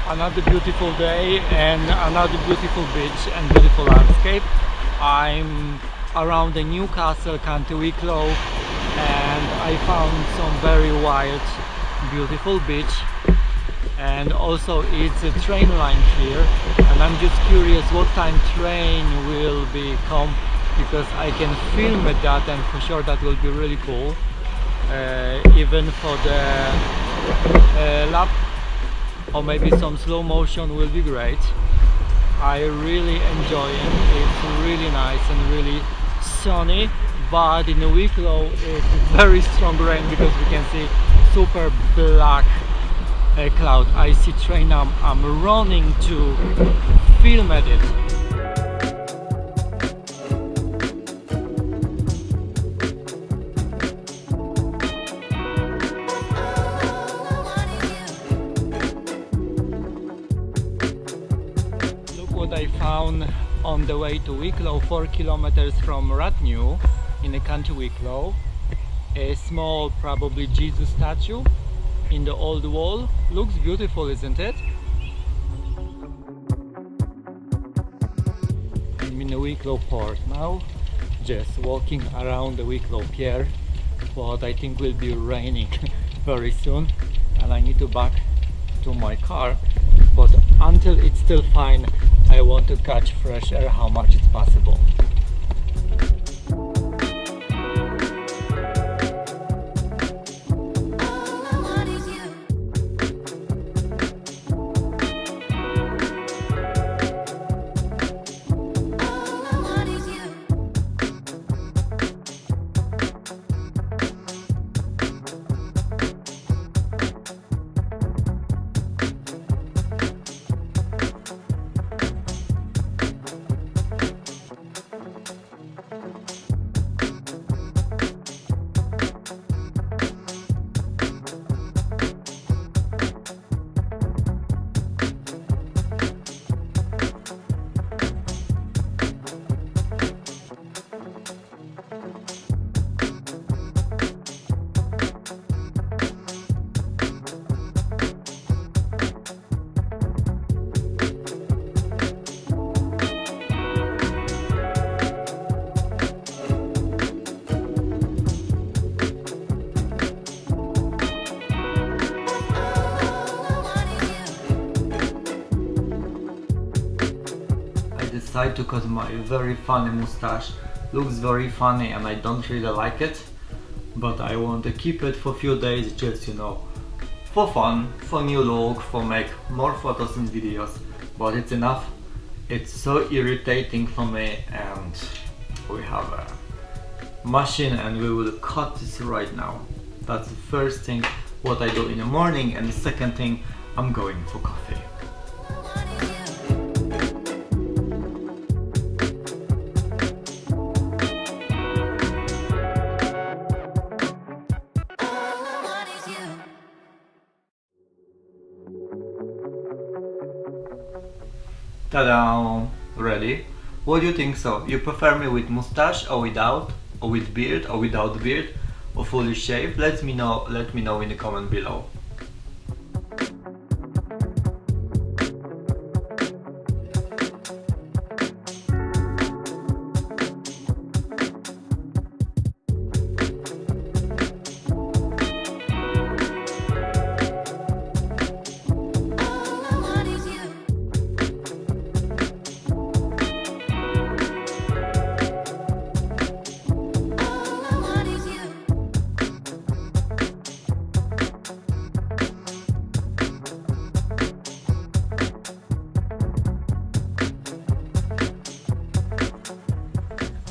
another beautiful day and another beautiful beach and beautiful landscape. I'm around the Newcastle County Wicklow and I found some very wild, beautiful beach, and also it's a train line here, and I'm just curious what time train will be come, because I can film that, and for sure that will be really cool. Even for the lap or maybe some slow motion will be great. I really enjoy it. It's really nice and really sunny, but in the Wicklow it's very strong rain because we can see super black cloud. I see train. I'm running to film at it. What I found on the way to Wicklow, 4 kilometers from Radnew in the county Wicklow. A small, probably Jesus statue in the old wall. Looks beautiful, isn't it? I'm in the Wicklow port now, just walking around the Wicklow pier, but I think will be raining very soon and I need to back to my car, but until it's still fine, I want to catch fresh air how much it's possible. Decided to cut my very funny mustache. Looks very funny and I don't really like it, but I want to keep it for a few days, just, you know, for fun, for new look, for make more photos and videos. But it's enough. It's so irritating for me, and we have a machine and we will cut this right now. That's the first thing what I do in the morning, and the second thing, I'm going for coffee. Ta-da! Ready? What do you think so? You prefer me with mustache or without? Or with beard or without beard? Or fully shaved? Let me know in the comment below.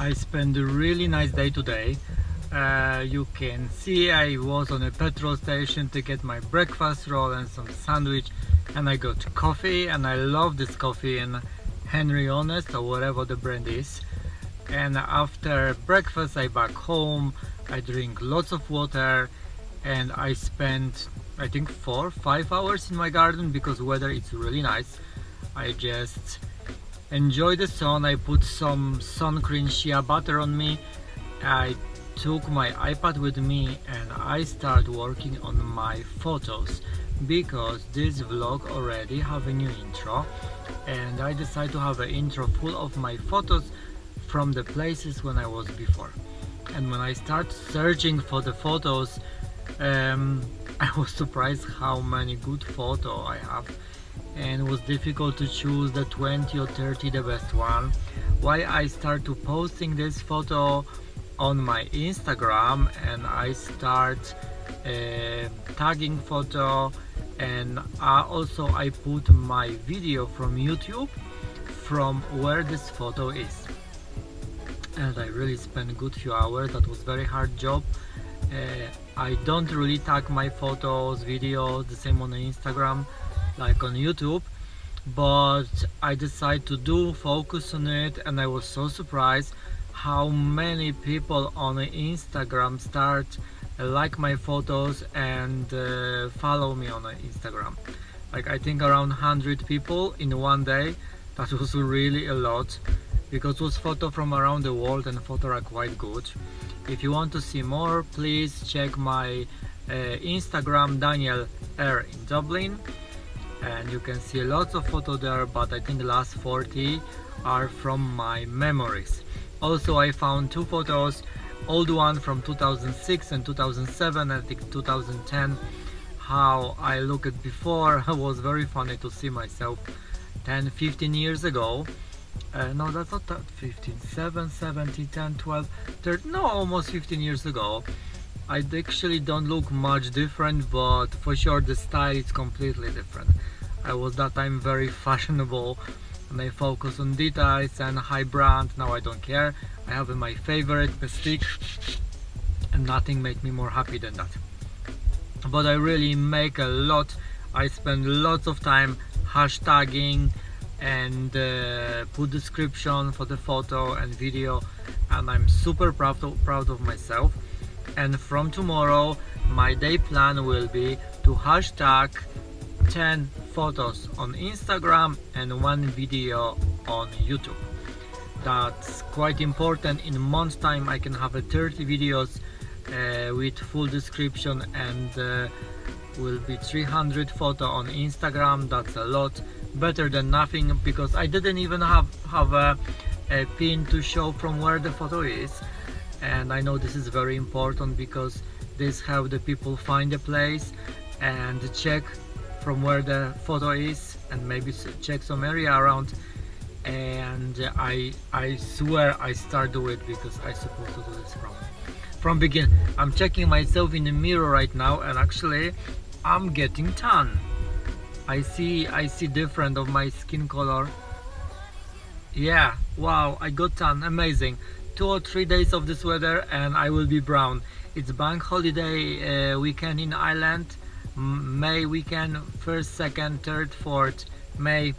I spent a really nice day today. You can see I was on a petrol station to get my breakfast roll and some sandwich, and I got coffee, and I love this coffee in Henry Honest or whatever the brand is. And after breakfast I back home, I drink lots of water, and I spent I think 4-5 hours in my garden because weather is really nice. I just enjoy the sun. I put some sun cream shea butter on me. I took my iPad with me and I start working on my photos because this vlog already have a new intro, and I decided to have an intro full of my photos from the places when I was before. And when I start searching for the photos, I was surprised how many good photos I have, and it was difficult to choose the 20 or 30 the best one. Why I start to posting this photo on my Instagram, and I start tagging photo, and also I put my video from YouTube from where this photo is, and I really spent a good few hours. That was very hard job. I don't really tag my photos, videos the same on Instagram like on YouTube, but I decided to focus on it, and I was so surprised how many people on Instagram start like my photos and follow me on Instagram. Like, I think around 100 people in one day. That was really a lot, because it was photo from around the world, and photos are quite good. If you want to see more, please check my Instagram, Daniel R in Dublin, and you can see lots of photos there, but I think the last 40 are from my memories. Also, I found two photos, old one from 2006 and 2007, I think 2010. How I looked before. It was very funny to see myself 10-15 years ago. No, that's not that, 15, 7, 17, 10, 12, 13, no, almost 15 years ago. I actually don't look much different, but for sure the style is completely different. I was that time very fashionable, and I focus on details and high brand. Now I don't care. I have my favorite Mystique, and nothing makes me more happy than that. But I really make a lot. I spend lots of time hashtagging and put description for the photo and video, and I'm super proud of myself. And from tomorrow my day plan will be to hashtag 10 photos on Instagram and 1 video on YouTube. That's quite important. In a month's time I can have 30 videos with full description, and will be 300 photo on Instagram. That's a lot, better than nothing, because I didn't even have a pin to show from where the photo is. And I know this is very important, because this help the people find the place and check from where the photo is, and maybe check some area around. And I swear I start do it because I supposed to do this from begin. I'm checking myself in the mirror right now, and actually I'm getting tan. I see different of my skin color. Yeah, wow, I got tan, amazing. 2 or 3 days of this weather and I will be brown. It's bank holiday weekend in Ireland, May weekend, 1st, 2nd, 3rd, 4th May,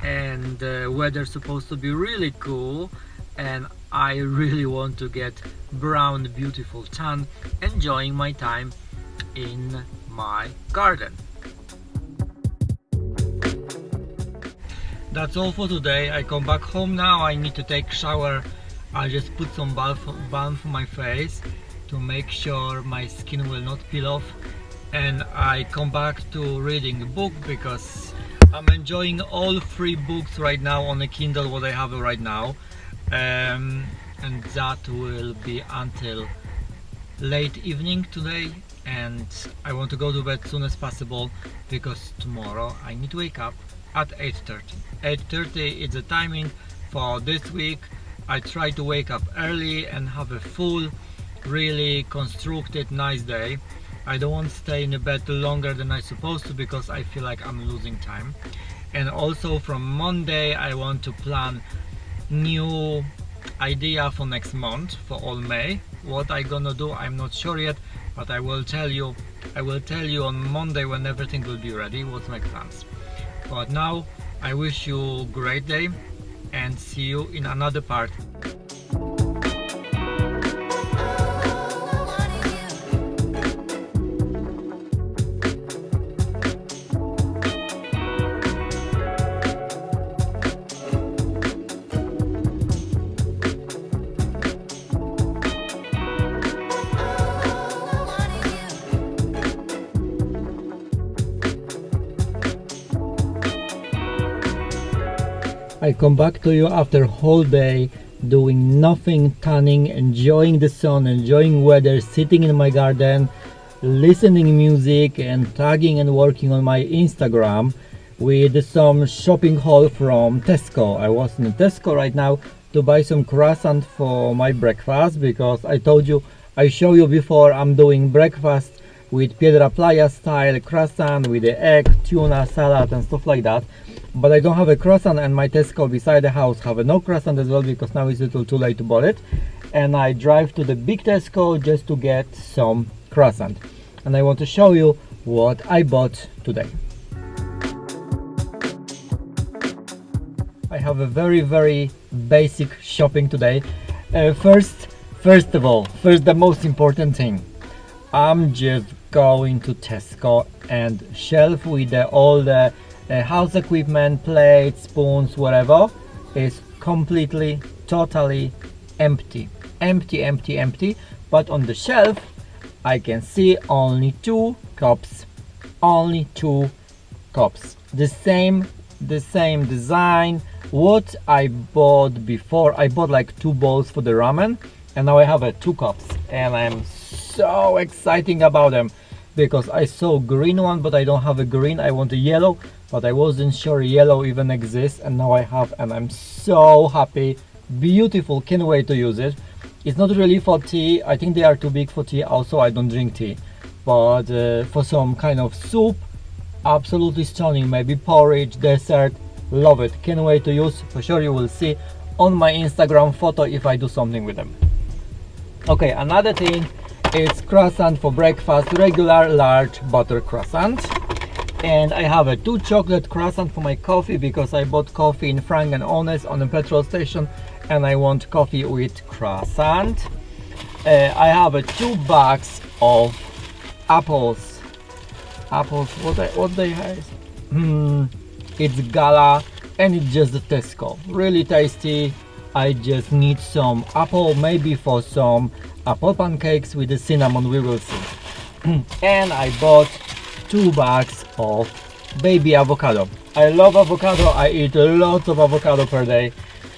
and weather supposed to be really cool, and I really want to get brown, beautiful tan, enjoying my time in my garden. That's all for today. I come back home now. I need to take shower. I just put some balm for my face to make sure my skin will not peel off, and I come back to reading the book, because I'm enjoying all 3 books right now on the Kindle what I have right now, and that will be until late evening today. And I want to go to bed as soon as possible, because tomorrow I need to wake up at 8:30. 8:30 is the timing for this week. I try to wake up early and have a full, really constructed, nice day. I don't want to stay in the bed longer than I'm supposed to, because I feel like I'm losing time. And also from Monday I want to plan new idea for next month, for all May. What I gonna do, I'm not sure yet, but I will tell you on Monday when everything will be ready, what's my plans. But now I wish you a great day, and see you in another part. I come back to you after a whole day doing nothing, tanning, enjoying the sun, enjoying weather, sitting in my garden, listening music and tagging and working on my Instagram with some shopping haul from Tesco. I was in Tesco right now to buy some croissant for my breakfast, because I show you before I'm doing breakfast with Piedra Playa style croissant with the egg, tuna, salad and stuff like that. But I don't have a croissant, and my Tesco beside the house have a no croissant as well, because now it's a little too late to buy it. And I drive to the big Tesco just to get some croissant. And I want to show you what I bought today. I have a very basic shopping today. First the most important thing. I'm just going to Tesco, and shelf with all the house equipment, plates, spoons, whatever, is completely, totally empty. Empty. But on the shelf I can see only two cups. The same design what I bought before. I bought like 2 bowls for the ramen, and now I have 2 cups, and I'm so excited about them, because I saw green one but I don't have a green. I want a yellow, but I wasn't sure yellow even exists, and now I have, and I'm so happy. Beautiful, can't wait to use it. It's not really for tea, I think they are too big for tea. Also, I don't drink tea, but for some kind of soup, absolutely stunning. Maybe porridge, dessert, love it. Can't wait to use. For sure you will see on my Instagram photo if I do something with them. Okay, another thing is croissant for breakfast, regular large butter croissant. And I have 2 chocolate croissant for my coffee, because I bought coffee in Frank and Honest on a petrol station, and I want coffee with croissant. I have 2 bags of apples. What they have? It's Gala, and it's just the Tesco. Really tasty. I just need some apple, maybe for some apple pancakes with the cinnamon, we will see. And I bought 2 bags of baby avocado. I love avocado. I eat lots of avocado per day.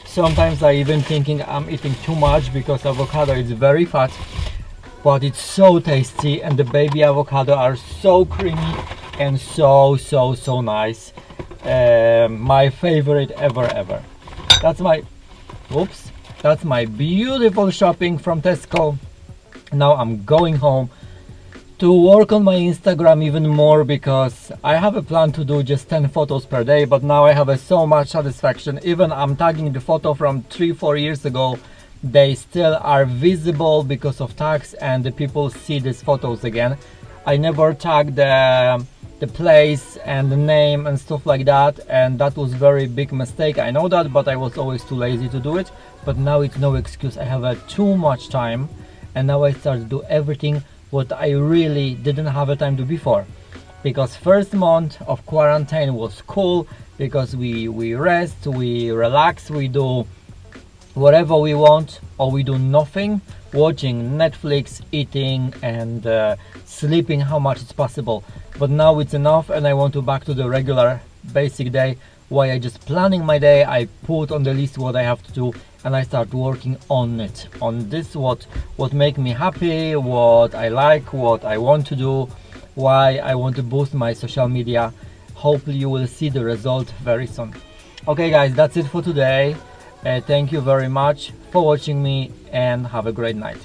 Sometimes I even thinking I'm eating too much, because avocado is very fat, but it's so tasty, and the baby avocado are so creamy and so nice. My favorite ever. That's my beautiful shopping from Tesco. Now I'm going home to work on my Instagram even more, because I have a plan to do just 10 photos per day, but now I have so much satisfaction. Even I'm tagging the photo from 3-4 years ago, they still are visible because of tags, and the people see these photos again. I never tagged the place and the name and stuff like that, and that was very big mistake. I know that, but I was always too lazy to do it. But now it's no excuse. I have too much time, and now I start to do everything what I really didn't have a time to before. Because first month of quarantine was cool, because we rest, we relax, we do whatever we want, or we do nothing, watching Netflix, eating and sleeping how much it's possible. But now it's enough, and I want to back to the regular basic day, why I just planning my day. I put on the list what I have to do, and I start working on it, on this what make me happy, what I like, what I want to do, why I want to boost my social media. Hopefully you will see the result very soon. Okay guys, that's it for today. Thank you very much for watching me, and have a great night.